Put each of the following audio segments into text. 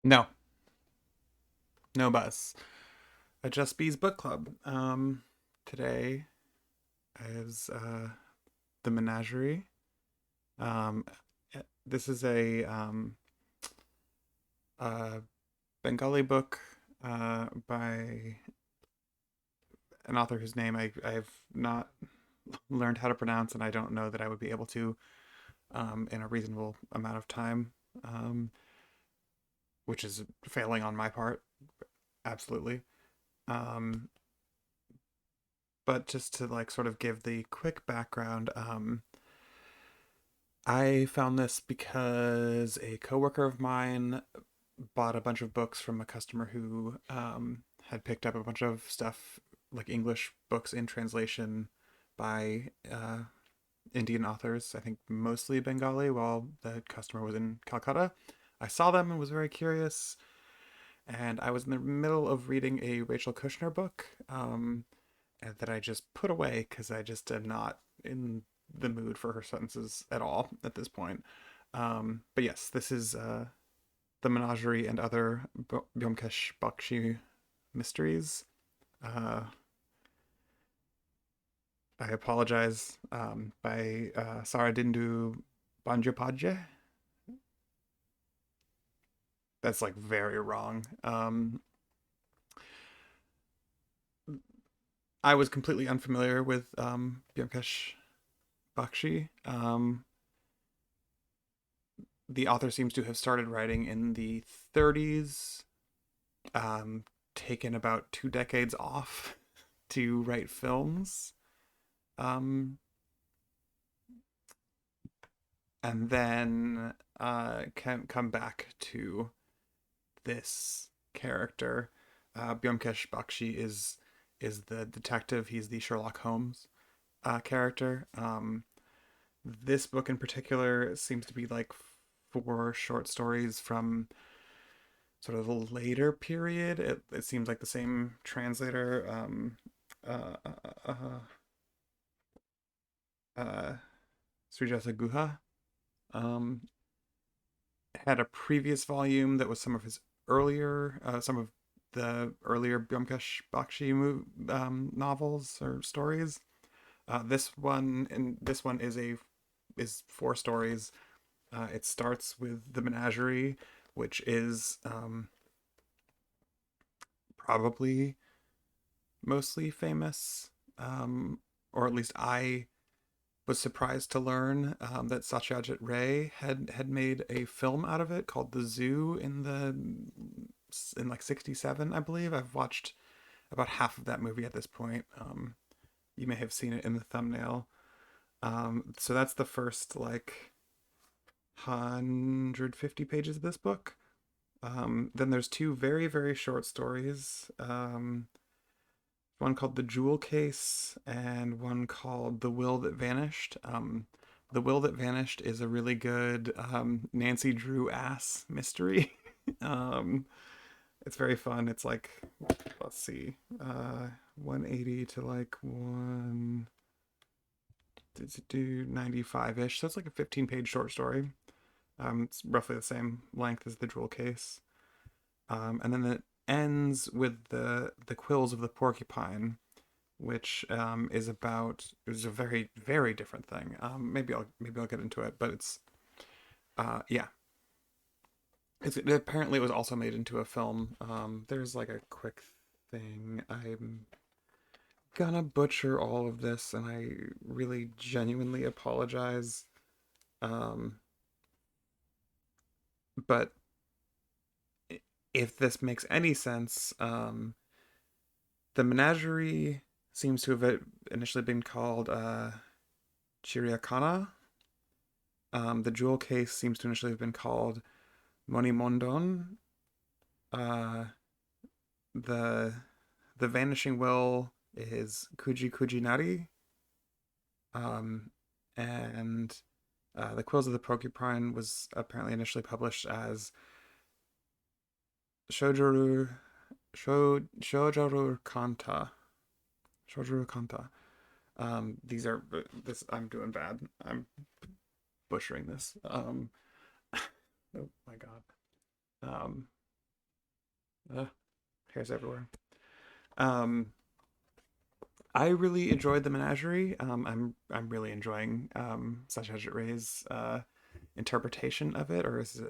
No, no bus. A Just Bees book club. Today is the Menagerie. Um, this is a Bengali book by an author whose name I've not learned how to pronounce, and I don't know that I would be able to in a reasonable amount of time, um, which is failing on my part, absolutely. Um, but just to like sort of give the quick background, I found this because a coworker of mine bought a bunch of books from a customer who had picked up a bunch of stuff like English books in translation by Indian authors, I think mostly Bengali, while the customer was in Calcutta. I saw them and was very curious, and I was in the middle of reading a Rachel Kushner book that I just put away because I just am not in the mood for her sentences at all at this point. But yes, this is The Menagerie and Other Byomkesh Bakshi Mysteries. Uh, I apologize by Saradindu Bandyopadhyay. That's like very wrong. I was completely unfamiliar with Byomkesh Bakshi. The author seems to have started writing in the 30s, um, taken about 2 decades off to write films, um, and then can come back to this character. Byomkesh Bakshi is the detective. He's the Sherlock Holmes character. This book in particular seems to be like four short stories from sort of the later period. It seems like the same translator, uh, uh, uh, Srijata Guha, um, had a previous volume that was some of the earlier Byomkesh Bakshi novels or stories. This one is four stories. It starts with the Menagerie, which is probably mostly famous, um, or at least I was surprised to learn that Satyajit Ray had made a film out of it called The Zoo in like '67, I believe. I've watched about half of that movie at this point. You may have seen it in the thumbnail. So that's the first like 150 pages of this book. Then there's two very, very short stories. One called The Jewel Case and one called The Will That Vanished. The Will That Vanished is a really good Nancy Drew ass mystery. um, it's very fun. It's like, let's see, 180 to like 95 ish. So it's like a 15-page short story. It's roughly the same length as The Jewel Case. And then it ends with the quills of the porcupine, which is a very very different thing. Maybe I'll get into it, but it's yeah. Apparently it was also made into a film. There's like a quick thing. I'm gonna butcher all of this, and I really genuinely apologize. Um, but if this makes any sense, the menagerie seems to have initially been called Chiriakana. The jewel case seems to initially have been called Monimondon. Uh, the the vanishing will is Kuji Kujinari. Um, and the Quills of the Porcupine was apparently initially published as Shojoru Shojoru Kanta. Shojoru Kanta. These are this. I'm doing bad. I'm butchering this. Oh my god. Um, Ugh, hairs everywhere. Um, I really enjoyed the Menagerie. I'm really enjoying Sacha Ray's interpretation of it, or his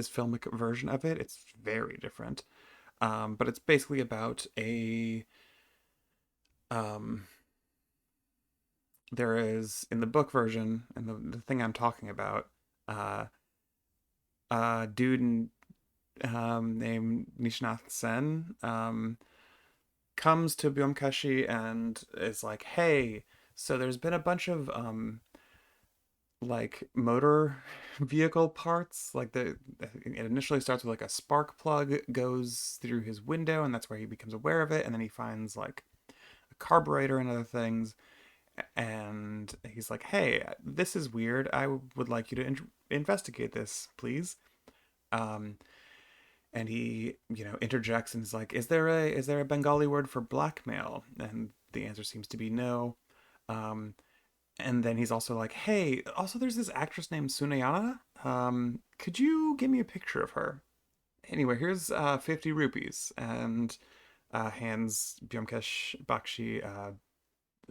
filmic version of it. It's very different, but it's basically about a um, there is in the book version, and the thing I'm talking about, uh, a dude named Nishnath Sen comes to Byomkeshi and is like, "Hey, so there's been a bunch of like motor vehicle parts. Like it initially starts with like a spark plug goes through his window, and that's where he becomes aware of it. And then he finds like a carburetor and other things, and he's like, "Hey, this is weird. I would like you to investigate this, please." Um, and he, interjects and is like, "Is there a Bengali word for blackmail?" And the answer seems to be no. Um, and then he's also like, "Hey, also there's this actress named Sunayana. Could you give me a picture of her?" Anyway, here's 50 rupees, and hands Byomkesh Bakshi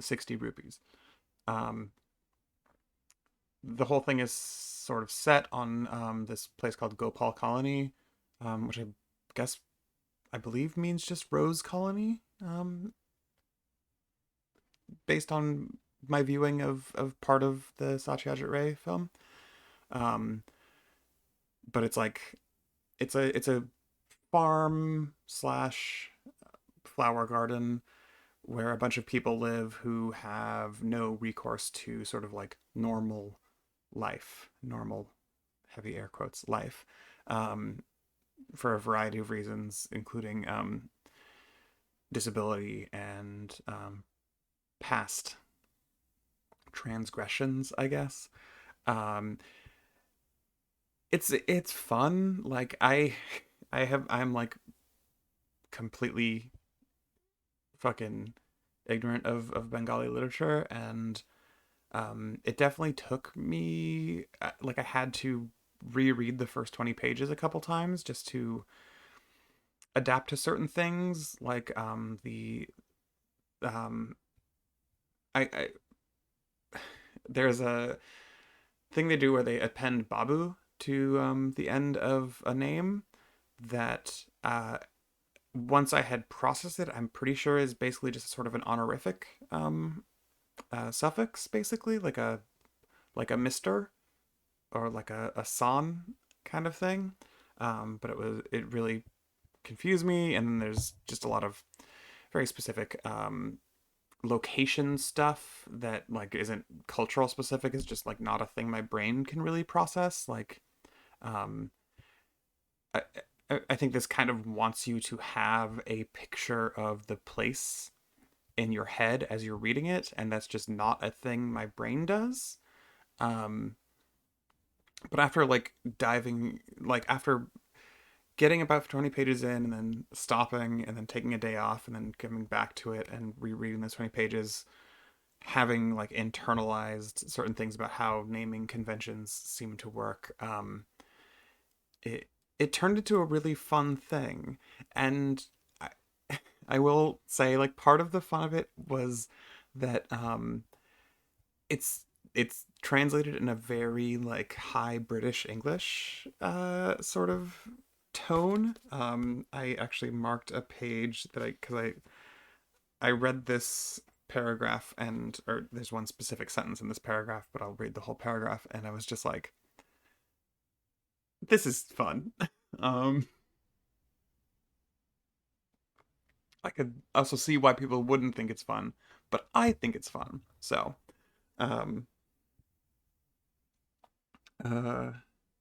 60 rupees. Um, the whole thing is sort of set on this place called Gopal Colony, which guess I believe means just Rose Colony, based on my viewing of part of the Satyajit Ray film. Um, but it's like it's a farm slash flower garden where a bunch of people live who have no recourse to sort of like normal life, normal heavy air quotes life, um, for a variety of reasons, including disability and past transgressions, I guess. Um, it's fun. Like I'm like completely fucking ignorant of Bengali literature, and it definitely took me like I had to reread the first 20 pages a couple times just to adapt to certain things, like the um I there's a thing they do where they append babu to the end of a name that once I had processed it, I'm pretty sure is basically just sort of an honorific suffix, basically like a mister or like a son kind of thing. But it really confused me, and then there's just a lot of very specific location stuff that like isn't cultural specific. It's just like not a thing my brain can really process. Like um, I, I think this kind of wants you to have a picture of the place in your head as you're reading it, and that's just not a thing my brain does. Um, but after like diving, like after getting about 20 pages in and then stopping and then taking a day off and then coming back to it and rereading those 20 pages, having like internalized certain things about how naming conventions seem to work, it it turned into a really fun thing. And I, I will say, like, part of the fun of it was that it's it's translated in a very like high British English sort of tone. I actually marked a page that I read this paragraph, and or there's one specific sentence in this paragraph, but I'll read the whole paragraph, and I was just like, this is fun. um I could also see why people wouldn't think it's fun, but I think it's fun. So, um uh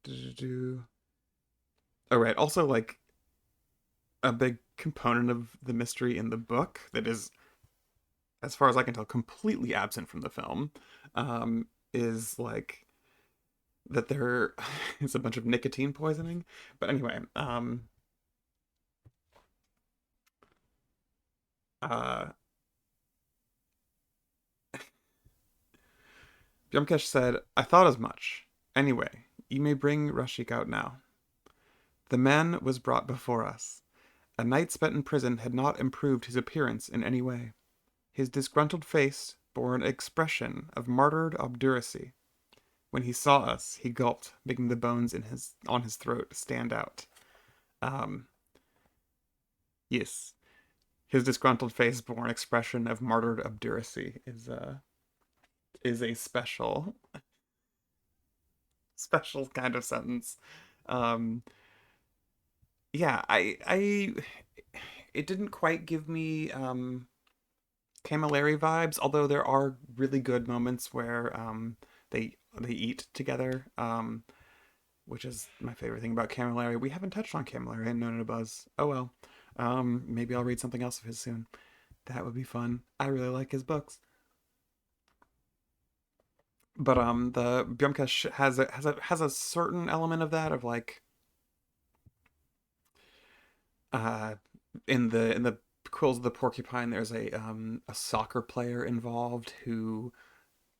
do all right, also like a big component of the mystery in the book that is, as far as I can tell, completely absent from the film, is like that there is a bunch of nicotine poisoning. But anyway, uh, Byomkesh said, "I thought as much. Anyway, you may bring Rashik out now." The man was brought before us. A night spent in prison had not improved his appearance in any way. His disgruntled face bore an expression of martyred obduracy. When he saw us, he gulped, making the bones in his on his throat stand out. Um, yes, his disgruntled face bore an expression of martyred obduracy is a special kind of sentence. Um, yeah, I it didn't quite give me Camilleri vibes, although there are really good moments where they eat together, which is my favorite thing about Camilleri. We haven't touched on Camilleri in No No Buzz. Oh well. Maybe I'll read something else of his soon. That would be fun. I really like his books. But the Byomkesh has a certain element of that, of like uh in the Quills of the Porcupine, there's a soccer player involved who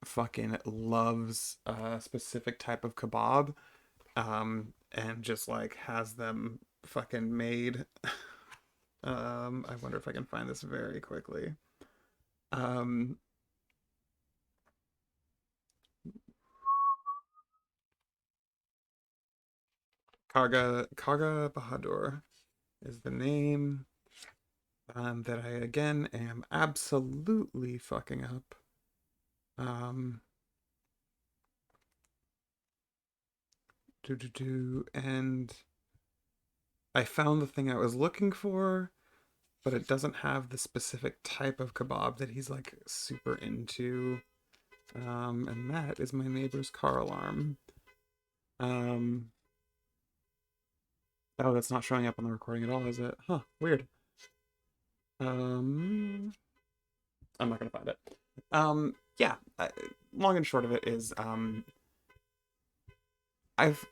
fucking loves a specific type of kebab, and just like has them fucking made. I wonder if I can find this very quickly. Um, Kaga Bahadur is the name, that I again am absolutely fucking up. Um, and I found the thing I was looking for, but it doesn't have the specific type of kebab that he's like super into. And that is my neighbor's car alarm. Um, oh, that's not showing up on the recording at all, is it? Huh, weird. Um, I'm not gonna find it. Yeah. Long and short of it is, I've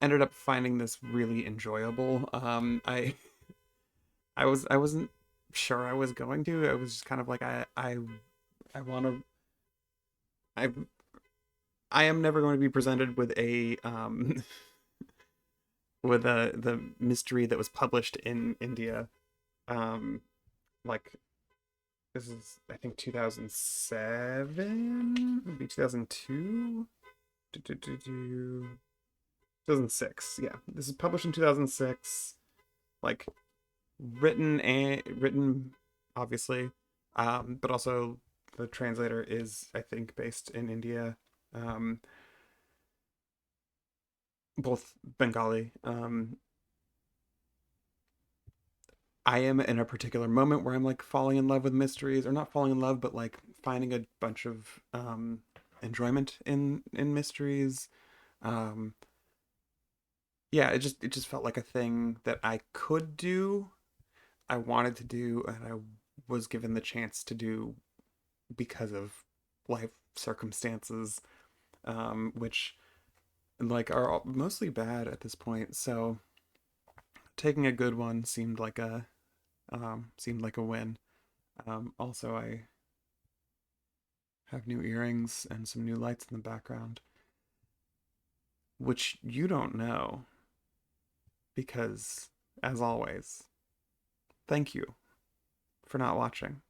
ended up finding this really enjoyable. I wasn't sure I was going to. I was just kind of like I want to. I I am never going to be presented with a with the mystery that was published in India. Um, like this is I think 2007, maybe 2002, 2006. Yeah, this is published in 2006. Like written obviously, but also the translator is I think based in India. Um, both Bengali. I am in a particular moment where I'm like falling in love with mysteries, or not falling in love, but like finding a bunch of enjoyment in mysteries. Um, yeah, it just felt like a thing that I could do, I wanted to do, and I was given the chance to do because of life circumstances, which like are mostly bad at this point. So taking a good one seemed like a win. Also, I have new earrings and some new lights in the background, which you don't know because, as always, thank you for not watching.